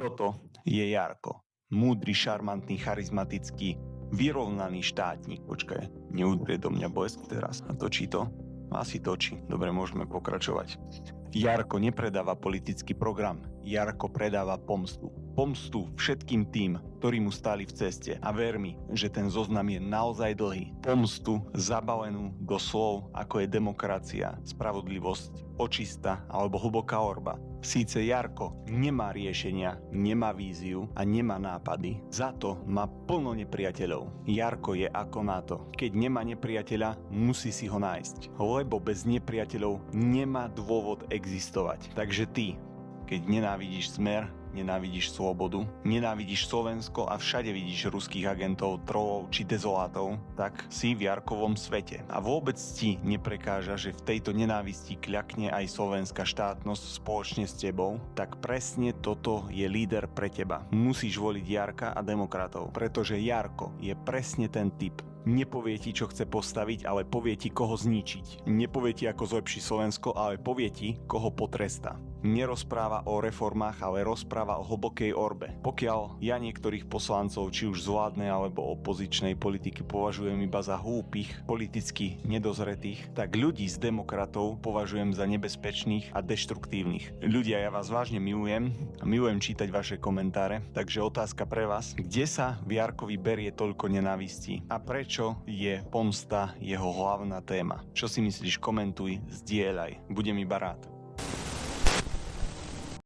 Toto je Jarko. Múdry, šarmantný, charizmatický, vyrovnaný štátnik. Počkaj, neudrie do mňa Boesk teraz. A točí to? Asi točí. Dobre, môžeme pokračovať. Jarko nepredáva politický program. Jarko predáva pomstu. Pomstu všetkým tým, ktorí mu stáli v ceste. A ver mi, že ten zoznam je naozaj dlhý. Pomstu zabalenú do slov, ako je demokracia, spravodlivosť, očista alebo hlboká orba. Síce Jarko nemá riešenia, nemá víziu a nemá nápady. Za to má plno nepriateľov. Jarko je ako NATO. Keď nemá nepriateľa, musí si ho nájsť. Lebo bez nepriateľov nemá dôvod existovať. Takže ty, keď nenávidíš Smer, nenávidíš slobodu, nenávidíš Slovensko a všade vidíš ruských agentov, trolov či dezolátov, tak si v Jarkovom svete. A vôbec ti neprekáža, že v tejto nenávisti kľakne aj slovenská štátnosť spoločne s tebou, tak presne toto je líder pre teba. Musíš voliť Jarka a demokratov, pretože Jarko je presne ten typ. Nepovie ti, čo chce postaviť, ale povie ti, koho zničiť. Nepovie ti, ako zlepší Slovensko, ale povie ti, koho potrestá. Nerozpráva o reformách, ale rozpráva o hlbokej orbe. Pokiaľ ja niektorých poslancov, či už z vládnej alebo opozičnej politiky považujem iba za hlúpych, politicky nedozretých, tak ľudí z demokratov považujem za nebezpečných a deštruktívnych. Ľudia, ja vás vážne milujem a milujem čítať vaše komentáre, takže otázka pre vás, kde sa v Jarkovi berie toľko nenávistí a prečo je pomsta jeho hlavná téma? Čo si myslíš? Komentuj, zdieľaj. Budem iba rád.